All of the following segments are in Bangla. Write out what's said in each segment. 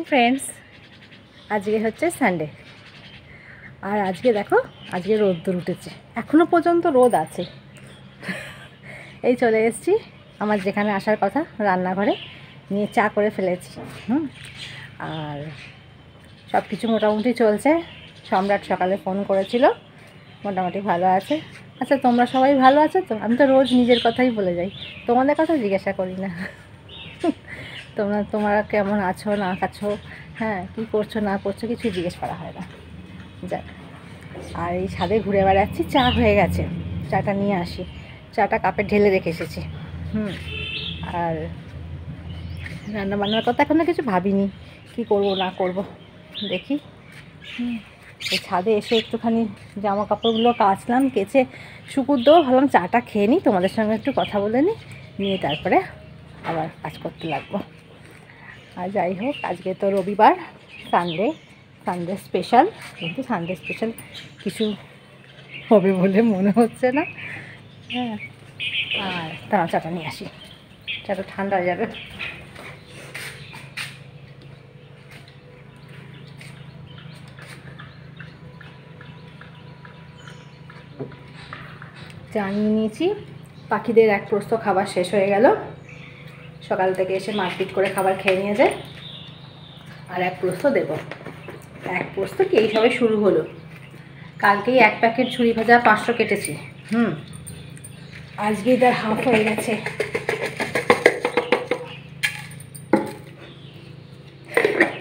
ফ্রেন্ডস, আজকে হচ্ছে সানডে। আর আজকে দেখো, আজকে রোদ উঠেছে, এখনো পর্যন্ত রোদ আছে। এই চলে এসেছি আমার যেখানে আসার কথা, রান্নাঘরে নিয়ে চা করে ফেলেছি। আর সব কিছু মোটামুটি চলছে। সম্রাট সকালে ফোন করেছিল, মোটামুটি ভালো আছে। আচ্ছা, তোমরা সবাই ভালো আছো তো? আমি তো রোজ নিজের কথাই বলে যাই, তোমাদের কথা জিজ্ঞাসা করি না। তোমরা কেমন আছো না আছো, হ্যাঁ কী করছো না করছো, কিছু জিজ্ঞেস করা হয় না। যাক, আর এই ছাদে ঘুরে বেড়াচ্ছি। চা হয়ে গেছে, চাটা নিয়ে আসি। চাটা কাপে ঢেলে রেখে এসেছি। আর রান্না বান্নার কথা এখন কিছু ভাবিনি, কি করব না করব দেখি। এই ছাদে এসে একটুখানি জামা কাপড়গুলো কাচলাম, কেচে শুকুর দেবো। ভাবলাম চাটা খেয়ে নিই, তোমাদের সঙ্গে একটু কথা বলে নিয়ে তারপরে আবার কাজ করতে লাগবো। আর যাই হোক, আজকে তো রবিবার, সানডে স্পেশাল, কিন্তু সানডে স্পেশাল কিছু হবে বলে মনে হচ্ছে না। হ্যাঁ, আর তারা চাটা নিয়ে আসি, চাটা ঠান্ডা হয়ে যাবে। চা নিয়ে নিয়েছি। পাখিদের এক প্রস্ত খাবার শেষ হয়ে গেল, সকাল থেকে এসে মারপিট করে খাবার খেয়ে নিয়ে যায়। আর এক প্রস্ত দেব, এক প্রস্ত কি এই সবে শুরু হলো। কালকেই এক প্যাকেট ঝুড়ি ভাজা 500 কেটেছি। আজকেই তার হাফ হয়ে গেছে।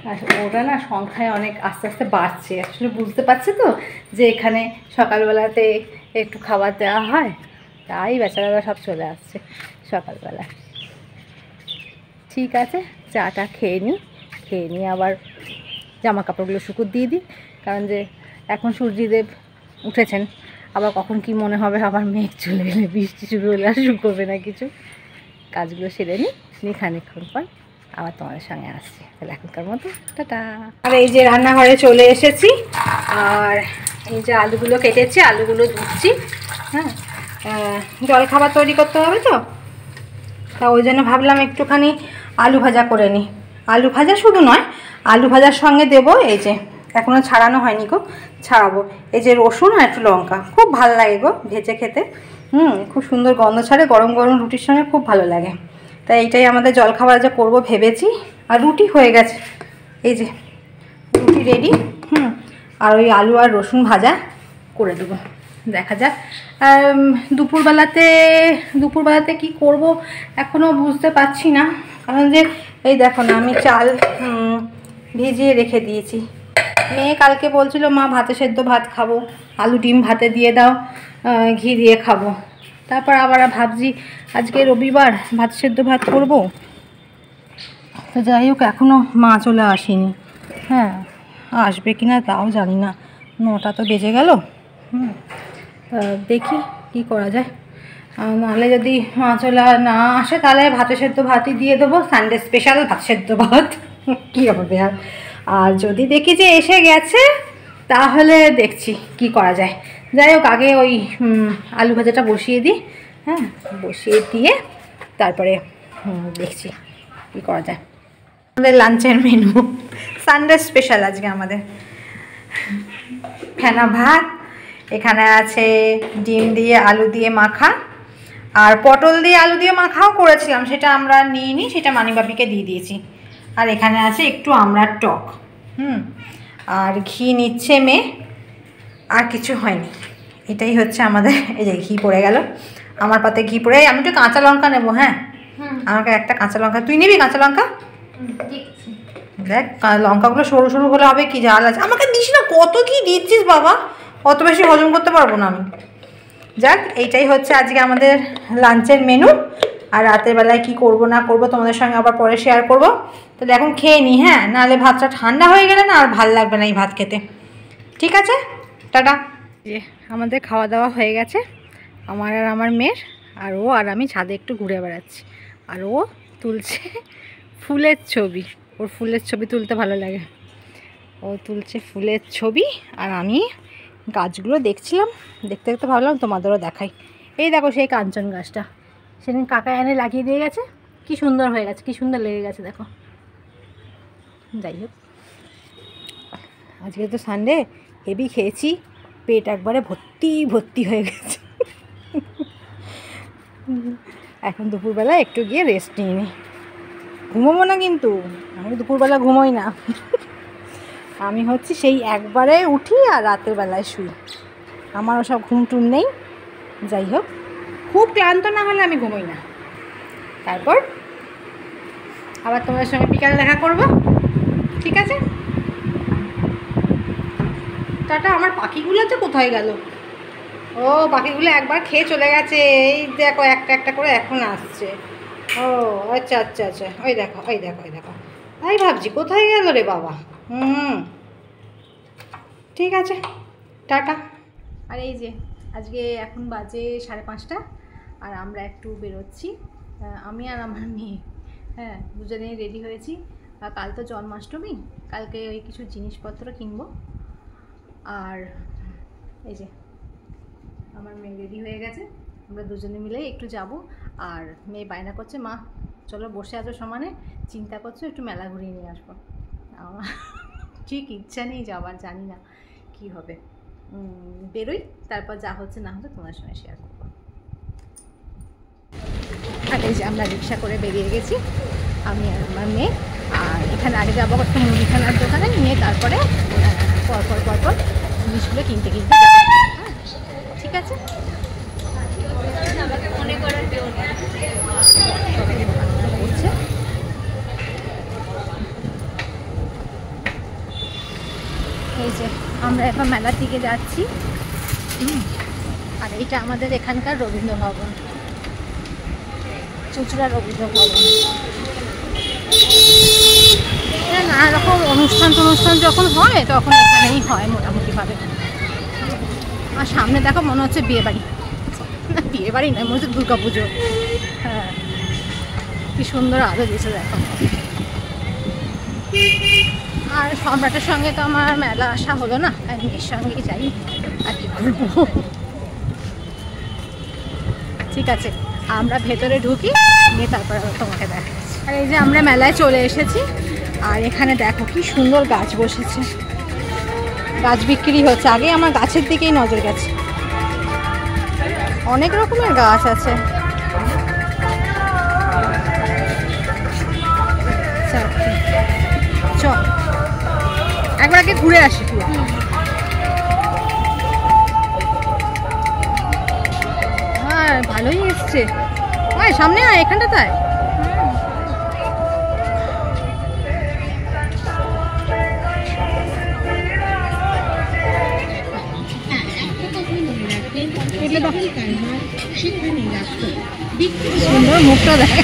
আর ওটা না সংখ্যায় অনেক আস্তে আস্তে বাড়ছে। আসলে বুঝতে পারছে তো যে এখানে সকালবেলাতে একটু খাবার দেওয়া হয়, তাই বেচারারা সব চলে আসছে সকালবেলা। ঠিক আছে, চাটা খেয়ে নিই আবার জামা কাপড়গুলো শুকুর দিয়ে দিই। কারণ যে এখন সূর্যদেব উঠেছেন, আবার কখন কি মনে হবে, আবার মেঘ চলে এলে বৃষ্টি শুরু হলে আর শুকোবে না কিছু। কাজগুলো সেরে নিই খানিকক্ষণ পর আবার তোমাদের সঙ্গে আসছি। তাহলে এখনকার মতো টাটা। আর এই যে রান্নাঘরে চলে এসেছি, আর এই যে আলুগুলো কেটেছি, আলুগুলো ধুচ্ছি। জলখাবার তৈরি করতে হবে তো, তা ওই জন্য ভাবলাম একটুখানি আলু ভাজা করে নিই। আলু ভাজা শুধু নয়, আলু ভাজার সঙ্গে দেবো, এই যে এখনও ছাড়ানো হয়নি গো, ছাড়াবো। এই যে রসুন আর একটু লঙ্কা, খুব ভালো লাগে গো ভেজে খেতে। খুব সুন্দর গন্ধ ছাড়ে, গরম গরম রুটির সঙ্গে খুব ভালো লাগে। তাই এইটাই আমাদের জলখাবার যা করবো ভেবেছি। আর রুটি হয়ে গেছে, এই যে রুটি রেডি। আর ওই আলু আর রসুন ভাজা করে দেবো, দেখা যাক। দুপুরবেলাতে কি করব এখনও বুঝতে পারছি না। কারণ যে এই দেখো না, আমি চাল ভিজিয়ে রেখে দিয়েছি। মেয়ে কালকে বলছিল মা ভাতে সেদ্ধ ভাত খাবো, আলু ডিম ভাতে দিয়ে দাও, ঘি দিয়ে খাবো। তারপর আবার ভাবছি আজকে রবিবার, ভাত সেদ্ধ ভাত করব। তো যাই হোক, এখনও মা চলে আসেনি। হ্যাঁ, আসবে কি না তাও জানি না, 9টা তো বেজে গেল। দেখি কি করা যায়। নাহলে যদি মা চলে না আসে, তাহলে ভাতে সেদ্ধ ভাতই দিয়ে দেবো, সানডে স্পেশাল ভাত সেদ্ধ ভাত। কী হবে আর যদি দেখি যে এসে গেছে, তাহলে দেখছি কি করা যায়। যাই হোক, আগে ওই আলু ভাজাটা বসিয়ে দিই। বসিয়ে দিয়ে তারপরে দেখছি কি করা যায়। আমাদের লাঞ্চের মেনু সানডে স্পেশাল আজকে আমাদের ফেনা ভাত, এখানে আছে ডিম দিয়ে আলু দিয়ে মাখা, আর পটল দিয়ে আলু দিয়ে মাখাও করেছিলাম, সেটা আমরা নিইনি, সেটা মানিবাবিকে দিয়ে দিয়েছি। আর এখানে আছে একটু আমড়ার টক। আর ঘি নিচ্ছে মেয়ে, আর কিছু হয়নি। এটাই হচ্ছে আমাদের। এই যে ঘি পড়ে গেল আমার পাতে, ঘি পড়ে। আমি একটু কাঁচা লঙ্কা নেবো। হ্যাঁ, আমাকে একটা কাঁচা লঙ্কা, তুই নিবি কাঁচা লঙ্কা? দেখ লঙ্কাগুলো সরু সরু হলে হবে কি, ঝাল আছে। আমাকে দিস না, কত কি দিচ্ছিস বাবা, অত বেশি হজম করতে পারবো না আমি। যাক, এইটাই হচ্ছে আজকে আমাদের লাঞ্চের মেনু। আর রাতের বেলায় কি করব না করব তোমাদের সঙ্গে আবার পরে শেয়ার করব। তাহলে এখন খেয়ে নিই, হ্যাঁ, নাহলে ভাতটা ঠান্ডা হয়ে গেলে না আর ভাল লাগবে না এই ভাত খেতে। ঠিক আছে, টাটা। যে আমাদের খাওয়া দাওয়া হয়ে গেছে, আমার আর আমার মেয়ের। আর ও আর আমি ছাদে একটু ঘুরে বেড়াচ্ছি। আর ও তুলছে ফুলের ছবি, ওর ফুলের ছবি তুলতে ভালো লাগে, ও তুলছে ফুলের ছবি। আর আমি গাছগুলো দেখছিলাম, দেখতে দেখতে ভাবলাম তোমাদেরও দেখাই। এই দেখো সেই কাঞ্চন গাছটা সেদিন কাকা এনে লাগিয়ে দিয়ে গেছে, কি সুন্দর হয়ে গেছে, কি সুন্দর লেগে গেছে দেখো। যাই হোক, আজকে তো সানডে, হেভি খেয়েছি, পেট একবারে ভর্তি ভর্তি হয়ে গেছে। এখন দুপুরবেলা একটু গিয়ে রেস্ট নিয়ে নিই, ঘুমোবো না কিন্তু, আমি দুপুরবেলা ঘুমোই না। আমি হচ্ছে সেই একবারে উঠি আর রাতের বেলায় শুই, আমার ওসব ঘুম টুম নেই। যাই হোক, খুব ক্লান্ত না হলে আমি ঘুমোই না। তারপর আবার তোমাদের সঙ্গে বিকালে দেখা করব, ঠিক আছে? টাটা। আমার পাখিগুলো তো কোথায় গেল? ও, পাখিগুলো একবার খেয়ে চলে গেছে, এই দেখো একটা একটা করে এখন আসছে। ও আচ্ছা আচ্ছা আচ্ছা, ওই দেখো ওই দেখো ওই দেখো, তাই ভাবছি কোথায় গেল রে বাবা। ঠিক আছে, টাটা। আর এই যে আজকে এখন বাজে 5:30, আর আমরা একটু বেরোচ্ছি, আমি আর আমার মেয়ে, হ্যাঁ, দুজনেই রেডি হয়েছি। কাল তো জন্মাষ্টমী, কালকে ওই কিছু জিনিসপত্র কিনবো। আর এই যে আমার মেয়ে রেডি হয়ে গেছে, আমরা দুজনে মিলে একটু যাব। আর মেয়ে বায়না করছে, মা চলো বসে আছো সমানে, চিন্তা করছো একটু মেলা ঘুরিয়ে নিয়ে আসবো। আমার ঠিক ইচ্ছা নেই যাবার, জানি না কি হবে। বেরোই, তারপর যা হচ্ছে না হচ্ছে তোমার সঙ্গে শেয়ার করবো। আর এই যে আমরা রিক্সা করে বেরিয়ে গেছি, আমি আর আমার মেয়ে। আর এখানে আগে যাবো একটা মুদিখানার দোকানে, নিয়ে তারপরে পরপর জিনিসগুলো কিনতে কিনতে যাবো। হ্যাঁ, ঠিক আছে। এই যে আমরা এখন মেলার দিকে যাচ্ছি। আর এইটা আমাদের এখানকার রবীন্দ্র ভবন, চুঁচুড়া রবীন্দ্র ভবন। নানা রকম অনুষ্ঠান যখন হয় তখন এখানেই হয় মোটামুটিভাবে। আর সামনে দেখো মনে হচ্ছে বিয়েবাড়ি, বিয়েবাড়ি নয়, মনে হচ্ছে দুর্গা পুজো। হ্যাঁ, কি সুন্দর আলো দিয়েছে দেখো। আর সম্রাটের সঙ্গে তো আমার মেলা আসা হলো না, আর মেয়ের সঙ্গেই যাই, আর কি করবো। ঠিক আছে, আমরা ভেতরে ঢুকি, নিয়ে তারপর তোমাকে দেখাচ্ছি। আর এই যে আমরা মেলায় চলে এসেছি, আর এখানে দেখো কি সুন্দর গাছ বসেছে, গাছ বিক্রি হচ্ছে। আগে আমার গাছের দিকেই নজর গেছে, অনেক রকমের গাছ আছে। চ একবার আগে ঘুরে আসি পুরো। হ্যাঁ, ভালোই এসছে। হ্যাঁ, সামনে আয়, এখানটা তাই। সুন্দর মুখটা দেখে,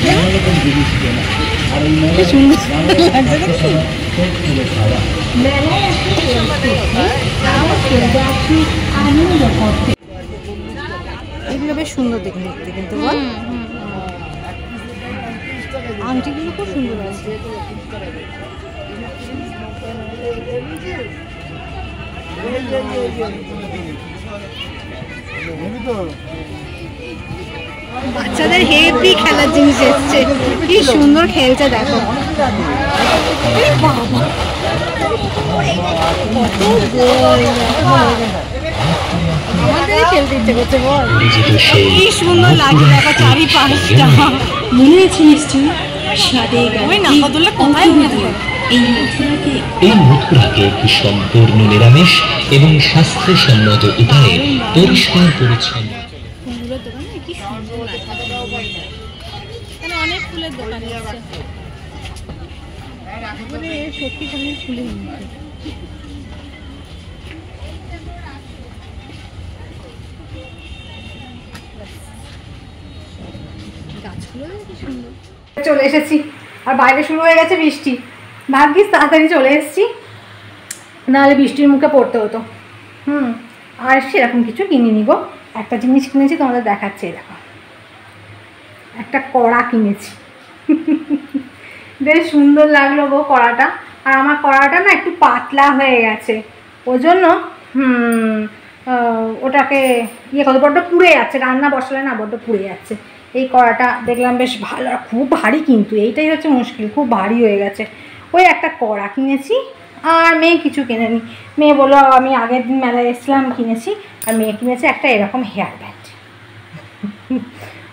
সুন্দর লাগছে দেখছি। এগুলো বেশ সুন্দর দেখতে, কিন্তু বল আংটিগুলো খুব সুন্দর আছে। বাচ্চাদের হেভি খেলার জিনিস এসছে, কি সুন্দর খেলছে দেখো। আমাদেরই খেলতে ইচ্ছে করছে, বল কি সুন্দর লাগে দেখো চারিপাশটা। মনে আছে নিশ্চয়ই এই মথুরাকে একটি সম্পূর্ণ নিরামিষ এবং স্বাস্থ্যসম্মত উপায়ে পরিষ্কার পরিচ্ছন্ন। ফুলের দোকানে কি সুন্দর লাগে, অনেক ফুলের দোকান আছে। সত্যি ফুলের ফুলের মধ্যে গাছগুলো কি সুন্দর। চলে এসেছি, আর বাইরে শুরু হয়ে গেছে বৃষ্টি। ভাগ্যিস তাড়াতাড়ি চলে এসেছি, নাহলে বৃষ্টির মুখে পড়তে হতো। আর সেরকম কিছু কিনিনি গো। একটা জিনিস কিনেছি, তোমাদের দেখাচ্ছে, দেখো একটা কড়া কিনেছি। বেশ সুন্দর লাগলো গো কড়াটা। আর আমার কড়াটা না একটু পাতলা হয়ে গেছে, ওই জন্য ওটাকে ইয়ে করতে বড্ড পুড়ে যাচ্ছে, রান্না বসালে না বড্ড পুড়ে যাচ্ছে। এই কড়াটা দেখলাম বেশ ভালো, আর খুব ভারী, কিন্তু এইটাই হচ্ছে মুশকিল, খুব ভারী হয়ে গেছে। ওই একটা কড়া কিনেছি, আর মেয়ে কিছু কিনেনি। মেয়ে বললো আমি আগের দিন মেলায় এসেছিলাম কিনেছি, আর মেয়ে কিনেছে একটা এরকম হেয়ার ব্যান্ড।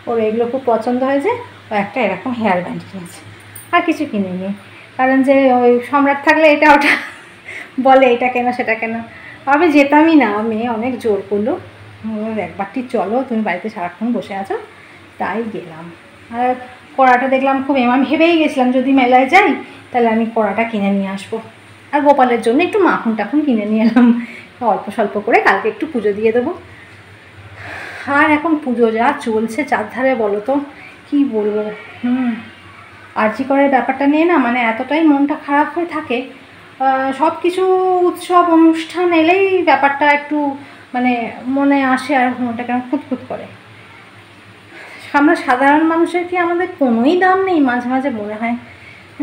ওর এগুলো খুব পছন্দ হয়েছে, ও একটা এরকম হেয়ার ব্যান্ড কিনেছে, আর কিছু কিনেনি। কারণ যে ওই সম্রাট থাকলে এটা ওটা বলে এটা কেন সেটা কেন, আমি যেতামই না। মেয়ে অনেক জোর করলো, একবারটি চলো, তুমি বাড়িতে সারাক্ষণ বসে আছো, তাই গেলাম। আর কড়াটা দেখলাম খুব, আমি ভেবেই গেছিলাম যদি মেলায় যাই তাহলে আমি কড়াটা কিনে নিয়ে আসবো। আর গোপালের জন্য একটু মাখন টাখন কিনে নিয়ে এলাম, অল্প স্বল্প করে, কালকে একটু পুজো দিয়ে দেবো। আর এখন পুজো যা চলছে চারধারে, বলো তো কী বলবো। আরজি করার ব্যাপারটা নিয়ে না মানে এতটাই মনটা খারাপ হয়ে থাকে, সব কিছু উৎসব অনুষ্ঠান এলেই ব্যাপারটা একটু মানে মনে আসে, আর মনটা কেন খুঁতখুত করে। আমরা সাধারণ মানুষের কি আমাদের কোনোই দাম নেই? মাঝে মাঝে মনে হয়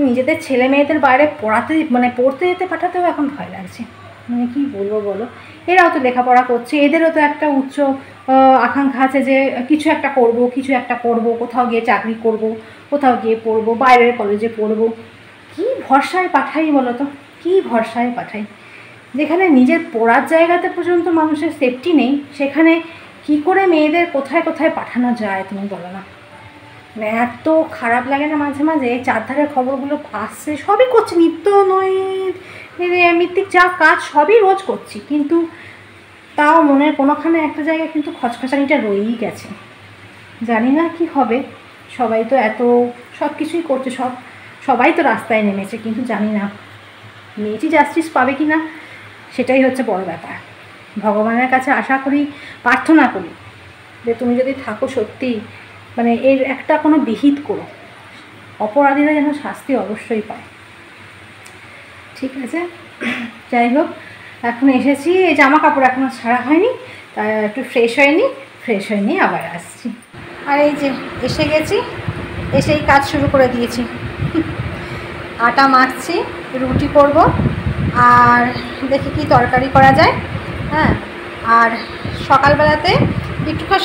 নিজেদের ছেলে মেয়েদের বাইরে পড়তে যেতে পাঠাতেও এখন ভয় লাগছে। মানে কী বলবো বলো, এরাও তো লেখাপড়া করছে, এদেরও তো একটা উচ্চ আকাঙ্ক্ষা আছে যে কিছু একটা করব, কোথাও গিয়ে চাকরি করব, কোথাও গিয়ে পড়বো, বাইরের কলেজে পড়বো। কী ভরসায় পাঠাই বলো তো, কী ভরসায় পাঠাই? যেখানে নিজের পড়ার জায়গাতে পর্যন্ত মানুষের সেফটি নেই, সেখানে কি করে মেয়েদের কোথায় কোথায় পাঠানো যায় তুমি বলো না? মানে এত খারাপ লাগে না মাঝে মাঝে। চারধারের খবরগুলো আসছে, সবই করছি, নিত্য নয় মিথ্যিক যা কাজ সবই রোজ করছি, কিন্তু তাও মনের কোনোখানে একটা জায়গায় কিন্তু খচখচানিটা রয়েই গেছে। জানি না কি হবে, সবাই তো এত সব কিছুই করছে, সবাই তো রাস্তায় নেমেছে, কিন্তু জানি না মেয়েটি জাস্টিস পাবে কি না, সেটাই হচ্ছে বড় ব্যাপার। ভগবানের কাছে আশা করি, প্রার্থনা করি যে তুমি যদি থাকো সত্যি মানে এর একটা কোনো বিহিত করো, অপরাধীরা যেন শাস্তি অবশ্যই পায়। ঠিক আছে, যাই হোক, এখন এসেছি, এই জামা কাপড় এখনও ছাড়া হয়নি, তাই একটু ফ্রেশ হয়ে নিয়ে আবার আসছি। আর এই যে এসে গেছি, এসেই কাজ শুরু করে দিয়েছি। আটা মাখছি, রুটি করব, আর দেখি কি তরকারি করা যায়। হ্যাঁ, আর সকালবেলাতে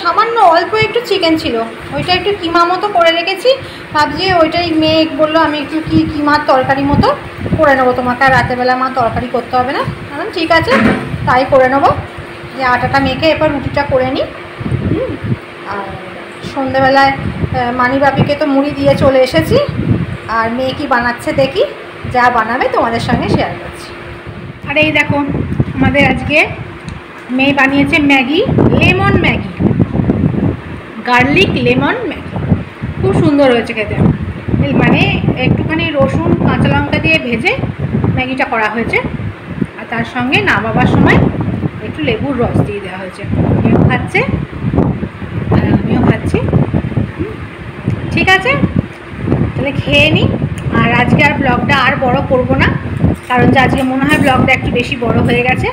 সামান্য অল্প একটু চিকেন ছিল, ওইটা একটু কিমা মতো করে রেখেছি। ভাবছি ওইটাই, মেয়ে বললো আমি একটু কিমার তরকারি মতো করে নেবো, তোমাকে আর রাতেরবেলা মা তরকারি করতে হবে না। ঠিক আছে, তাই করে নেবো। যে আটাটা মেখে এবার রুটিটা করে নিই। আর সন্ধেবেলায় মানিবাপিকে তো মুড়ি দিয়ে চলে এসেছি, আর মেয়ে কি বানাচ্ছে দেখি, যা বানাবে তোমাদের সঙ্গে শেয়ার করছি। আর এই দেখো, আমাদের আজকে মেয়ে বানিয়েছে Maggi, lemon Maggi, garlic lemon Maggi, খুব সুন্দর হয়েছে খেতে। মানে একটুখানি রসুন কাঁচা লঙ্কা দিয়ে ভেজে ম্যাগিটা করা হয়েছে, আর তার সঙ্গে নামাবার সময় একটু লেবুর রস দিয়ে দেওয়া হয়েছে। মেয়েও খাচ্ছে আর আমিও খাচ্ছি। ঠিক আছে, তাহলে খেয়ে নিই। আর আজকে আর ব্লগটা আর বড় করব না, কারণ যে আজকে মনে হয় ব্লগটা একটু বেশি বড় হয়ে গেছে।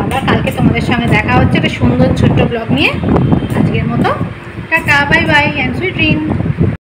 আবার কালকে তোমাদের সঙ্গে দেখা হচ্ছে একটা সুন্দর ছোট্ট ব্লগ নিয়ে। আজকের মতো tata, bye bye, and sweet dream.